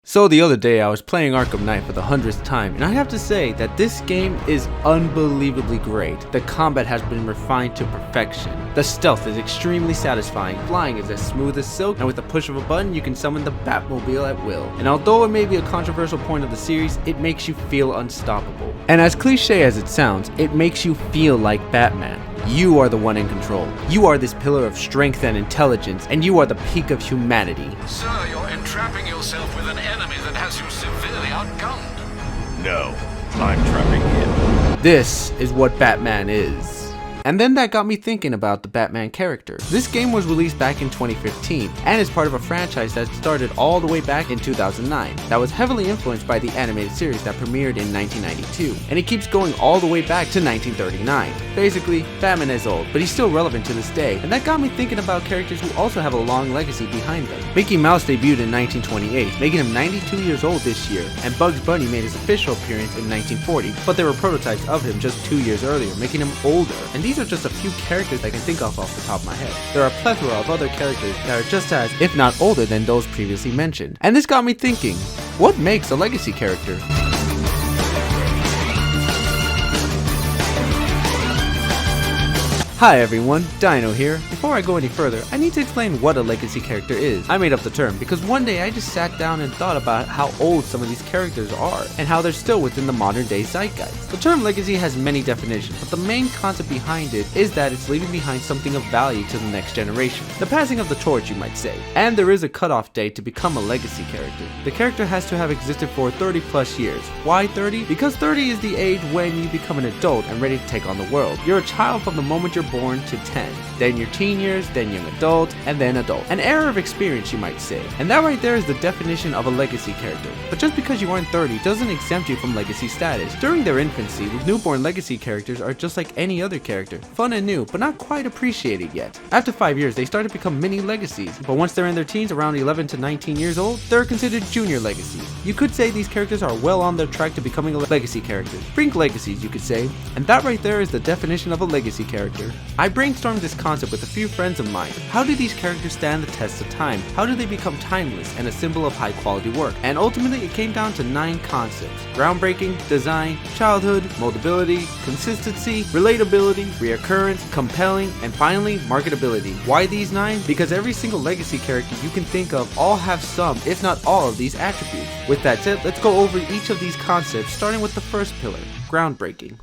So the other day I was playing Arkham Knight for the 100th time, and I have to say that this game is unbelievably great. The combat has been refined to perfection. The stealth is extremely satisfying, flying is as smooth as silk, and with a push of a button you can summon the Batmobile at will. And although it may be a controversial point of the series, it makes you feel unstoppable. And as cliche as it sounds, it makes you feel like Batman. You are the one in control. You are this pillar of strength and intelligence, and you are the peak of humanity. Sir, you're entrapping yourself with an enemy that has you severely outgunned. No, I'm trapping him. This is what Batman is. And then that got me thinking about the Batman character. This game was released back in 2015 and is part of a franchise that started all the way back in 2009 that was heavily influenced by the animated series that premiered in 1992, and it keeps going all the way back to 1939. Basically, Batman is old, but he's still relevant to this day, and that got me thinking about characters who also have a long legacy behind them. Mickey Mouse debuted in 1928, making him 92 years old this year, and Bugs Bunny made his official appearance in 1940, but there were prototypes of him just 2 years earlier, making him older. And these are just a few characters I can think of off the top of my head. There are a plethora of other characters that are just as, if not older than those previously mentioned. And this got me thinking, what makes a legacy character? Hi everyone, Dino here. Before I go any further, I need to explain what a legacy character is. I made up the term because one day I just sat down and thought about how old some of these characters are and how they're still within the modern day zeitgeist. The term legacy has many definitions, but the main concept behind it is that it's leaving behind something of value to the next generation. The passing of the torch, you might say. And there is a cutoff date to become a legacy character. The character has to have existed for 30 plus years. Why 30? Because 30 is the age when you become an adult and ready to take on the world. You're a child from the moment you're born to 10, then your teen years, then young adult, and then adult. An era of experience, you might say. And that right there is the definition of a legacy character. But just because you aren't 30 doesn't exempt you from legacy status. During their infancy, newborn legacy characters are just like any other character, fun and new, but not quite appreciated yet. After 5 years, they start to become mini legacies, but once they're in their teens, around 11 to 19 years old, they're considered junior legacies. You could say these characters are well on their track to becoming a legacy character. Brink legacies, you could say. And that right there is the definition of a legacy character. I brainstormed this concept with a few friends of mine. How do these characters stand the test of time? How do they become timeless and a symbol of high quality work? And ultimately it came down to 9 concepts: groundbreaking, design, childhood, moldability, consistency, relatability, reoccurrence, compelling, and finally marketability. Why these 9? Because every single legacy character you can think of all have some, if not all, of these attributes. With that said, let's go over each of these concepts, starting with the first pillar, groundbreaking.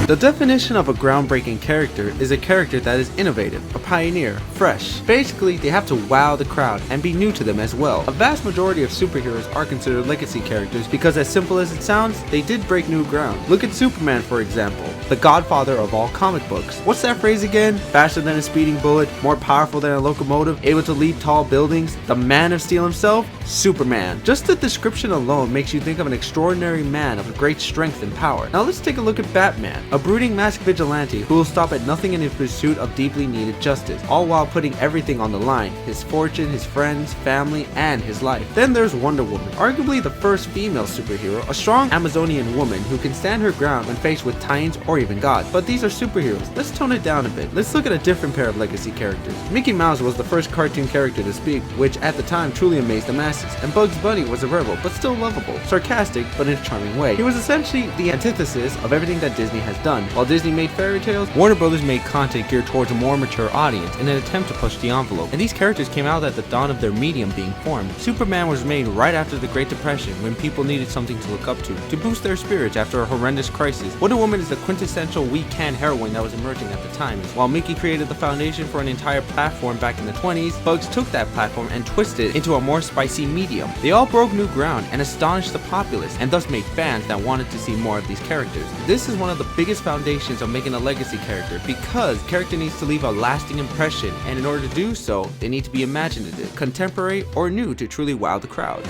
The definition of a groundbreaking character is a character that is innovative, a pioneer, fresh. Basically, they have to wow the crowd and be new to them as well. A vast majority of superheroes are considered legacy characters because, as simple as it sounds, they did break new ground. Look at Superman, for example, the godfather of all comic books. What's that phrase again? Faster than a speeding bullet, more powerful than a locomotive, able to leap tall buildings, the Man of Steel himself? Superman. Just the description alone makes you think of an extraordinary man of great strength and power. Now let's take a look at Batman, a brooding masked vigilante who will stop at nothing in his pursuit of deeply needed justice, all while putting everything on the line: his fortune, his friends, family, and his life. Then there's Wonder Woman, arguably the first female superhero, a strong Amazonian woman who can stand her ground when faced with titans or even gods. But these are superheroes. Let's tone it down a bit. Let's look at a different pair of legacy characters. Mickey Mouse was the first cartoon character to speak, which at the time truly amazed the masses, and Bugs Bunny was a rebel, but still lovable, sarcastic, but in a charming way. He was essentially the antithesis of everything that Disney has done. While Disney made fairy tales, Warner Brothers made content geared towards a more mature audience in an attempt to push the envelope. And these characters came out at the dawn of their medium being formed. Superman was made right after the Great Depression, when people needed something to look up to boost their spirits after a horrendous crisis. Wonder Woman is the quintessential we-can heroine that was emerging at the time. While Mickey created the foundation for an entire platform back in the 20s, Bugs took that platform and twisted it into a more spicy medium. They all broke new ground and astonished the populace, and thus made fans that wanted to see more of these characters. This is one of the biggest foundations of making a legacy character, because the character needs to leave a lasting impression, and in order to do so, they need to be imaginative, contemporary, or new to truly wow the crowd.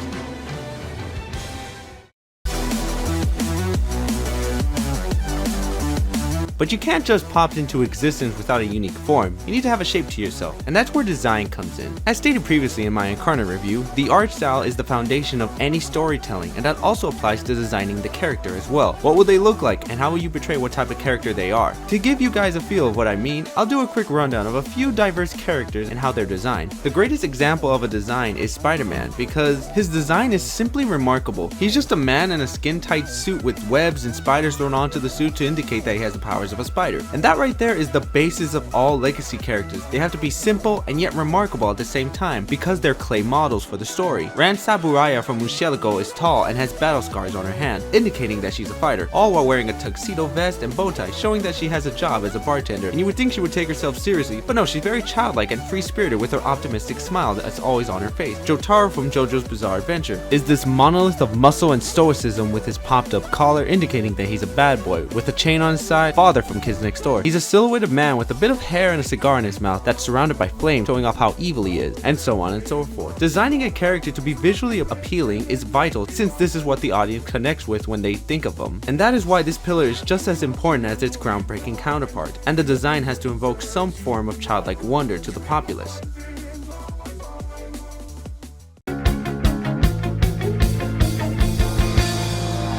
But you can't just pop into existence without a unique form. You need to have a shape to yourself, and that's where design comes in. As stated previously in my Incarnate review, the art style is the foundation of any storytelling, and that also applies to designing the character as well. What will they look like, and how will you portray what type of character they are? To give you guys a feel of what I mean, I'll do a quick rundown of a few diverse characters and how they're designed. The greatest example of a design is Spider-Man, because his design is simply remarkable. He's just a man in a skin-tight suit with webs and spiders thrown onto the suit to indicate that he has the powers of a spider. And that right there is the basis of all legacy characters. They have to be simple and yet remarkable at the same time, because they're clay models for the story. Ran Saburaya from Mushielako is tall and has battle scars on her hand, indicating that she's a fighter, all while wearing a tuxedo vest and bow tie, showing that she has a job as a bartender. And you would think she would take herself seriously, but no, she's very childlike and free-spirited with her optimistic smile that's always on her face. Jotaro from JoJo's Bizarre Adventure is this monolith of muscle and stoicism with his popped-up collar, indicating that he's a bad boy, with a chain on his side. Father from Kids Next Door. He's a silhouetted man with a bit of hair and a cigar in his mouth that's surrounded by flames, showing off how evil he is, and so on and so forth. Designing a character to be visually appealing is vital, since this is what the audience connects with when they think of them. And that is why this pillar is just as important as its groundbreaking counterpart, and the design has to invoke some form of childlike wonder to the populace.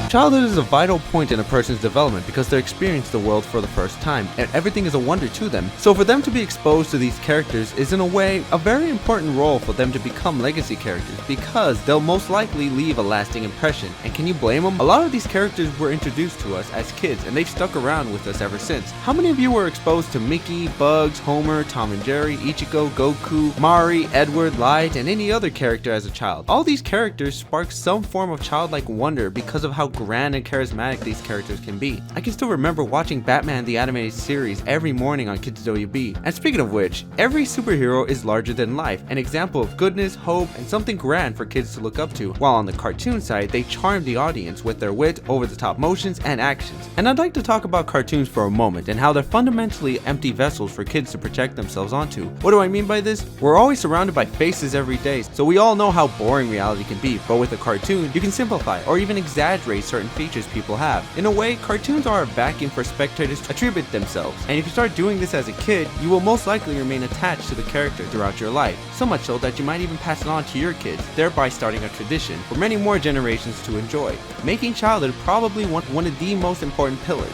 Childhood is a vital point in a person's development because they experience the world for the first time, and everything is a wonder to them. So for them to be exposed to these characters is in a way a very important role for them to become legacy characters, because they'll most likely leave a lasting impression. And can you blame them? A lot of these characters were introduced to us as kids, and they've stuck around with us ever since. How many of you were exposed to Mickey, Bugs, Homer, Tom and Jerry, Ichigo, Goku, Mari, Edward, Light, and any other character as a child? All these characters spark some form of childlike wonder because of how grand and charismatic these characters can be. I can still remember watching Batman the Animated Series every morning on Kids WB. And speaking of which, every superhero is larger than life, an example of goodness, hope, and something grand for kids to look up to, while on the cartoon side, they charm the audience with their wit, over-the-top motions, and actions. And I'd like to talk about cartoons for a moment and how they're fundamentally empty vessels for kids to project themselves onto. What do I mean by this? We're always surrounded by faces every day, so we all know how boring reality can be, but with a cartoon, you can simplify or even exaggerate certain features people have. In a way, cartoons are a vacuum for spectators to attribute themselves, and if you start doing this as a kid, you will most likely remain attached to the character throughout your life, so much so that you might even pass it on to your kids, thereby starting a tradition for many more generations to enjoy, making childhood probably one of the most important pillars.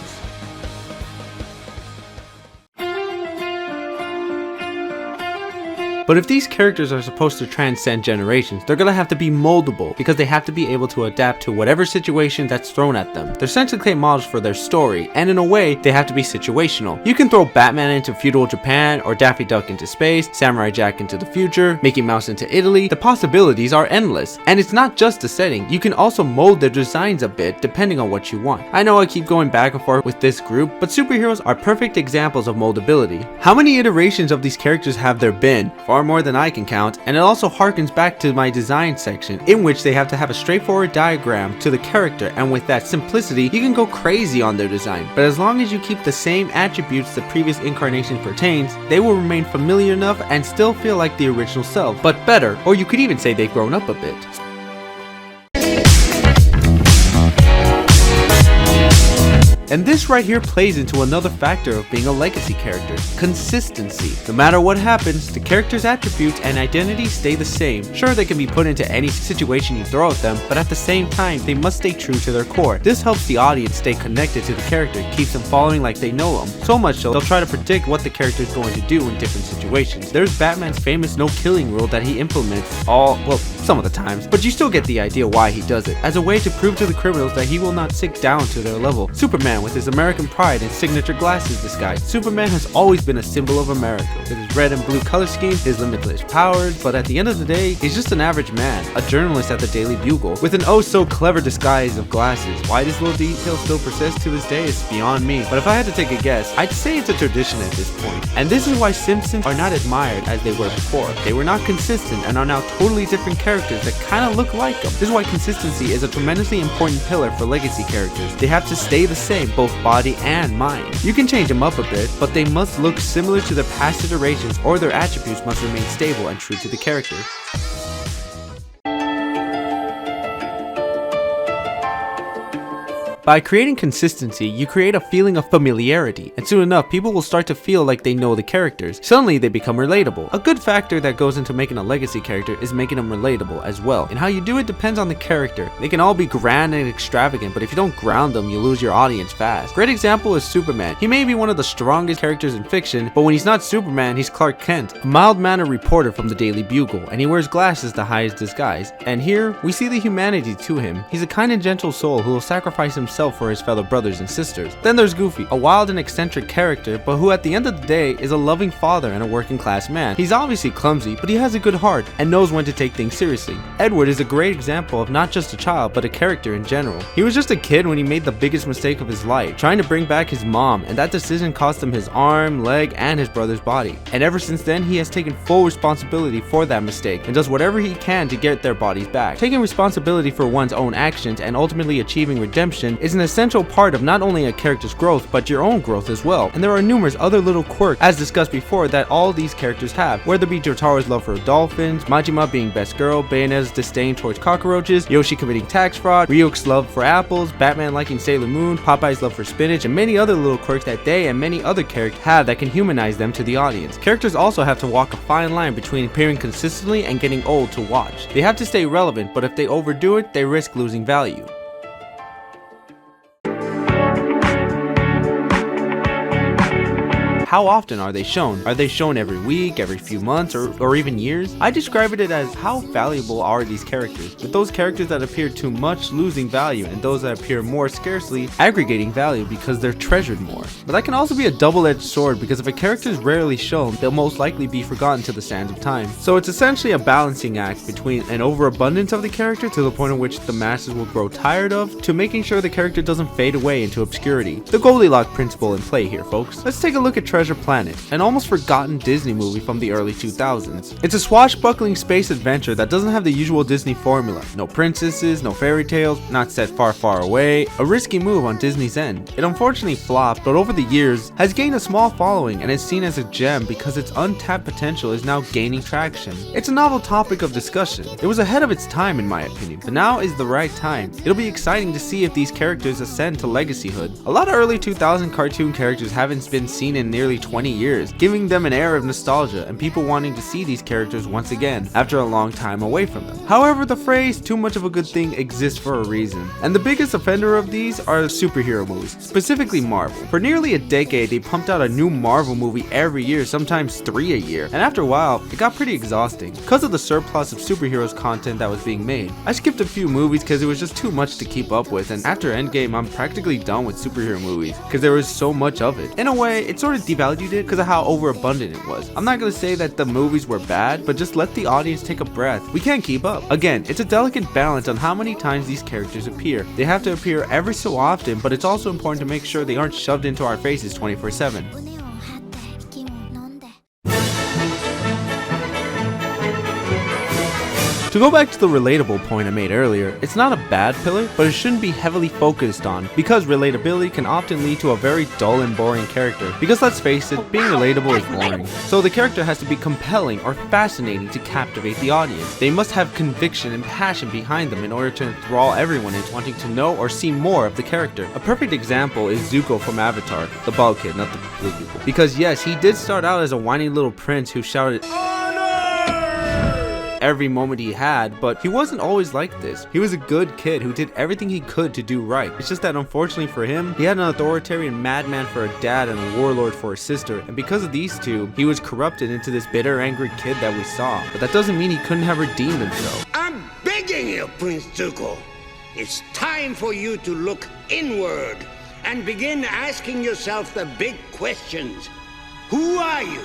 But if these characters are supposed to transcend generations, they're gonna have to be moldable, because they have to be able to adapt to whatever situation that's thrown at them. They're essentially clay models for their story, and in a way, they have to be situational. You can throw Batman into feudal Japan, or Daffy Duck into space, Samurai Jack into the future, Mickey Mouse into Italy. The possibilities are endless. And it's not just the setting, you can also mold their designs a bit depending on what you want. I know I keep going back and forth with this group, but superheroes are perfect examples of moldability. How many iterations of these characters have there been? Far more than I can count, and it also harkens back to my design section, in which they have to have a straightforward diagram to the character, and with that simplicity, you can go crazy on their design. But as long as you keep the same attributes the previous incarnation pertains, they will remain familiar enough and still feel like the original self, but better, or you could even say they've grown up a bit. And this right here plays into another factor of being a legacy character: consistency. No matter what happens, the character's attributes and identity stay the same. Sure, they can be put into any situation you throw at them, but at the same time, they must stay true to their core. This helps the audience stay connected to the character, keeps them following like they know them. So much so, they'll try to predict what the character is going to do in different situations. There's Batman's famous no-killing rule that he implements some of the times, but you still get the idea why he does it, as a way to prove to the criminals that he will not sink down to their level. Superman, with his American pride and signature glasses disguise. Superman has always been a symbol of America. With his red and blue color scheme, his limitless powers, but at the end of the day, he's just an average man, a journalist at the Daily Bugle, with an oh so clever disguise of glasses. Why this little detail still persists to this day is beyond me, but if I had to take a guess, I'd say it's a tradition at this point. And this is why Simpsons are not admired as they were before. They were not consistent and are now totally different characters that kind of look like them. This is why consistency is a tremendously important pillar for legacy characters. They have to stay the same, both body and mind. You can change them up a bit, but they must look similar to their past iterations, or their attributes must remain stable and true to the character. By creating consistency, you create a feeling of familiarity, and soon enough, people will start to feel like they know the characters. Suddenly, they become relatable. A good factor that goes into making a legacy character is making them relatable as well, and how you do it depends on the character. They can all be grand and extravagant, but if you don't ground them, you lose your audience fast. Great example is Superman. He may be one of the strongest characters in fiction, but when he's not Superman, he's Clark Kent, a mild-mannered reporter from the Daily Bugle, and he wears glasses to hide his disguise. And here, we see the humanity to him. He's a kind and gentle soul who will sacrifice himself for his fellow brothers and sisters. Then there's Goofy, a wild and eccentric character, but who at the end of the day is a loving father and a working class man. He's obviously clumsy, but he has a good heart and knows when to take things seriously. Edward is a great example of not just a child, but a character in general. He was just a kid when he made the biggest mistake of his life, trying to bring back his mom, and that decision cost him his arm, leg, and his brother's body. And ever since then, he has taken full responsibility for that mistake and does whatever he can to get their bodies back. Taking responsibility for one's own actions and ultimately achieving redemption is an essential part of not only a character's growth, but your own growth as well. And there are numerous other little quirks, as discussed before, that all these characters have, whether it be Jotaro's love for dolphins, Majima being best girl, Bayonetta's disdain towards cockroaches, Yoshi committing tax fraud, Ryuk's love for apples, Batman liking Sailor Moon, Popeye's love for spinach, and many other little quirks that they and many other characters have that can humanize them to the audience. Characters also have to walk a fine line between appearing consistently and getting old to watch. They have to stay relevant, but if they overdo it, they risk losing value. How often are they shown? Are they shown every week, every few months, or even years? I describe it as how valuable are these characters, with those characters that appear too much losing value and those that appear more scarcely aggregating value because they're treasured more. But that can also be a double-edged sword, because if a character is rarely shown, they'll most likely be forgotten to the sands of time. So it's essentially a balancing act between an overabundance of the character to the point at which the masses will grow tired of, to making sure the character doesn't fade away into obscurity. The Goldilocks principle in play here, folks. Let's take a look at Treasure Planet, an almost forgotten Disney movie from the early 2000s. It's a swashbuckling space adventure that doesn't have the usual Disney formula. No princesses, no fairy tales, not set far, far away. A risky move on Disney's end. It unfortunately flopped, but over the years has gained a small following and is seen as a gem because its untapped potential is now gaining traction. It's a novel topic of discussion. It was ahead of its time in my opinion, but now is the right time. It'll be exciting to see if these characters ascend to legacyhood. A lot of early 2000 cartoon characters haven't been seen in nearly 20 years, giving them an air of nostalgia and people wanting to see these characters once again after a long time away from them. However, the phrase "too much of a good thing" exists for a reason, and the biggest offender of these are superhero movies, specifically Marvel. For nearly a decade, they pumped out a new Marvel movie every year, sometimes 3 a year, and after a while, it got pretty exhausting because of the surplus of superheroes content that was being made. I skipped a few movies because it was just too much to keep up with, and after Endgame, I'm practically done with superhero movies because there was so much of it. In a way, it sort of devalued it because of how overabundant it was. I'm not gonna say that the movies were bad, but just let the audience take a breath. We can't keep up. Again, it's a delicate balance on how many times these characters appear. They have to appear every so often, but it's also important to make sure they aren't shoved into our faces 24/7. To go back to the relatable point I made earlier, it's not a bad pillar, but it shouldn't be heavily focused on, because relatability can often lead to a very dull and boring character. Because let's face it, being relatable is boring. So the character has to be compelling or fascinating to captivate the audience. They must have conviction and passion behind them in order to enthrall everyone into wanting to know or see more of the character. A perfect example is Zuko from Avatar, the bald kid, not the blue people. Because yes, he did start out as a whiny little prince who shouted every moment he had, but he wasn't always like this. He was a good kid who did everything he could to do right. It's just that unfortunately for him, he had an authoritarian madman for a dad and a warlord for a sister, and because of these two, he was corrupted into this bitter, angry kid that we saw. But that doesn't mean he couldn't have redeemed himself. I'm begging you, Prince Zuko. It's time for you to look inward and begin asking yourself the big questions. Who are you?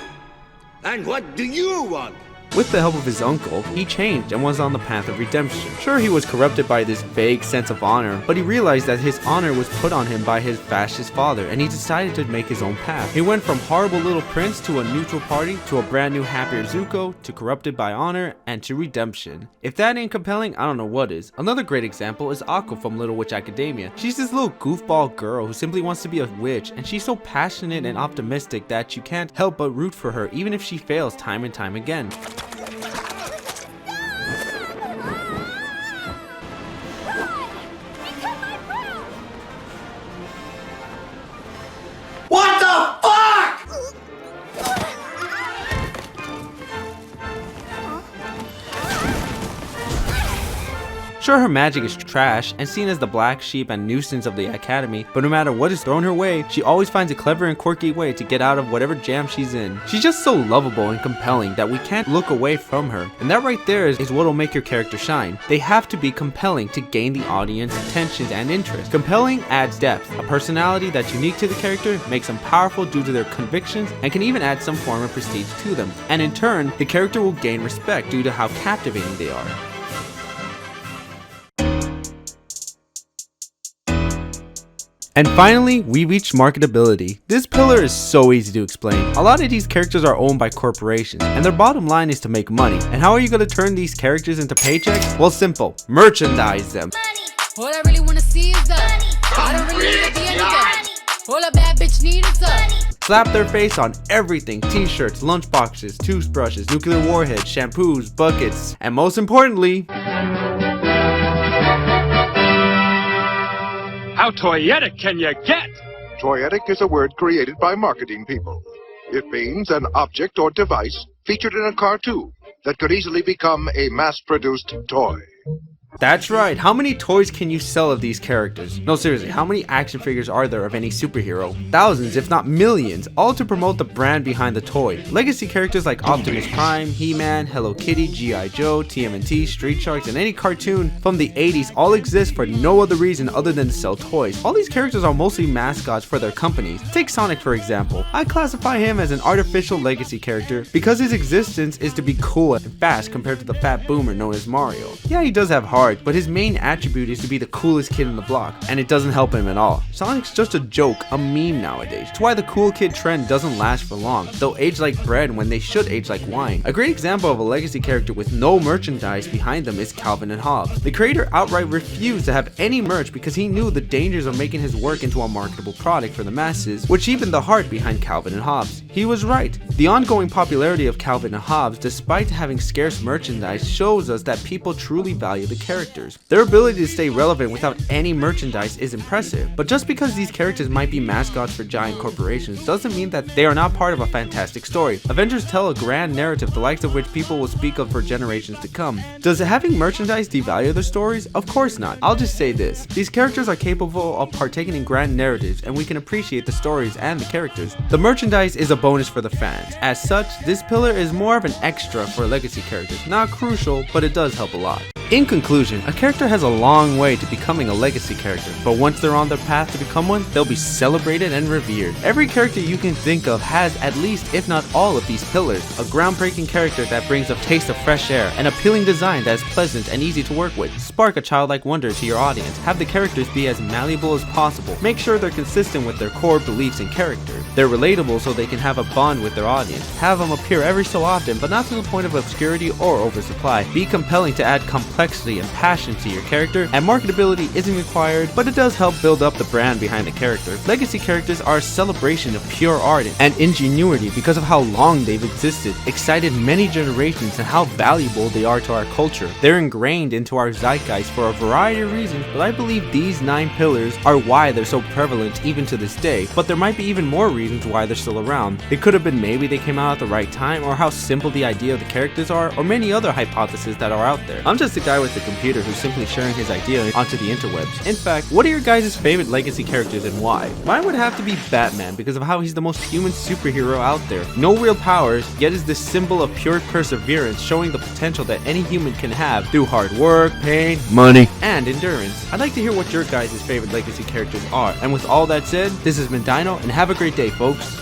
And what do you want? With the help of his uncle, he changed and was on the path of redemption. Sure, he was corrupted by this vague sense of honor, but he realized that his honor was put on him by his fascist father, and he decided to make his own path. He went from horrible little prince to a neutral party, to a brand new happier Zuko, to corrupted by honor, and to redemption. If that ain't compelling, I don't know what is. Another great example is Aqua from Little Witch Academia. She's this little goofball girl who simply wants to be a witch, and she's so passionate and optimistic that you can't help but root for her even if she fails time and time again. Sure, her magic is trash and seen as the black sheep and nuisance of the academy, but no matter what is thrown her way, she always finds a clever and quirky way to get out of whatever jam she's in. She's just so lovable and compelling that we can't look away from her, and that right there is what will make your character shine. They have to be compelling to gain the audience attention and interest. Compelling adds depth, a personality that's unique to the character, makes them powerful due to their convictions, and can even add some form of prestige to them, and in turn, the character will gain respect due to how captivating they are. And finally, we reach marketability. This pillar is so easy to explain. A lot of these characters are owned by corporations, and their bottom line is to make money. And how are you going to turn these characters into paychecks? Well, simple. Merchandise them. All I really wanna see is the I don't really need at the end of the all a bad bitch need is the Slap their face on everything: t-shirts, lunchboxes, toothbrushes, nuclear warheads, shampoos, buckets, and most importantly, how toyetic can you get? Toyetic is a word created by marketing people. It means an object or device featured in a cartoon that could easily become a mass-produced toy. that's right. How many toys can you sell of these characters? No, seriously, how many action figures are there of any superhero? Thousands, if not millions, all to promote the brand behind the toy. Legacy characters like Optimus Prime, He-Man, Hello Kitty, G.I. Joe, TMNT, Street Sharks, and any cartoon from the 80s all exist for no other reason other than to sell toys. All these characters are mostly mascots for their companies. Take Sonic for example. I classify him as an artificial legacy character because his existence is to be cool and fast compared to the fat boomer known as Mario. Yeah, he does have heart, but his main attribute is to be the coolest kid in the block, and it doesn't help him at all. Sonic's just a joke, a meme nowadays. It's why the cool kid trend doesn't last for long. They'll age like bread when they should age like wine. A great example of a legacy character with no merchandise behind them is Calvin and Hobbes. The creator outright refused to have any merch because he knew the dangers of making his work into a marketable product for the masses, which even the heart behind Calvin and Hobbes. He was right. The ongoing popularity of Calvin and Hobbes, despite having scarce merchandise, shows us that people truly value the characters. Their ability to stay relevant without any merchandise is impressive, but just because these characters might be mascots for giant corporations doesn't mean that they are not part of a fantastic story. Avengers tell a grand narrative the likes of which people will speak of for generations to come. Does having merchandise devalue their stories? Of course not. I'll just say this: these characters are capable of partaking in grand narratives, and we can appreciate the stories and the characters. The merchandise is a bonus for the fans. As such, this pillar is more of an extra for legacy characters. Not crucial, but it does help a lot. In conclusion, a character has a long way to becoming a legacy character, but once they're on their path to become one, they'll be celebrated and revered. Every character you can think of has at least, if not all, of these pillars. A groundbreaking character that brings a taste of fresh air, an appealing design that is pleasant and easy to work with. Spark a childlike wonder to your audience. Have the characters be as malleable as possible. Make sure they're consistent with their core beliefs and character. They're relatable so they can have a bond with their audience. Have them appear every so often, but not to the point of obscurity or oversupply. Be compelling to add complexity and passion to your character, and marketability isn't required, but it does help build up the brand behind the character. Legacy characters are a celebration of pure art and ingenuity because of how long they've existed, excited many generations, and how valuable they are to our culture. They're ingrained into our zeitgeist for a variety of reasons, but I believe these 9 pillars are why they're so prevalent even to this day, but there might be even more reasons why they're still around. It could have been maybe they came out at the right time, or how simple the idea of the characters are, or many other hypotheses that are out there. I'm just a guy with a computer who's simply sharing his idea onto the interwebs. In fact, what are your guys' favorite legacy characters and why? Mine would have to be Batman because of how he's the most human superhero out there. No real powers, yet is this symbol of pure perseverance, showing the potential that any human can have through hard work, pain, money, and endurance. I'd like to hear what your guys' favorite legacy characters are. And with all that said, this has been Dino, and have a great day, folks.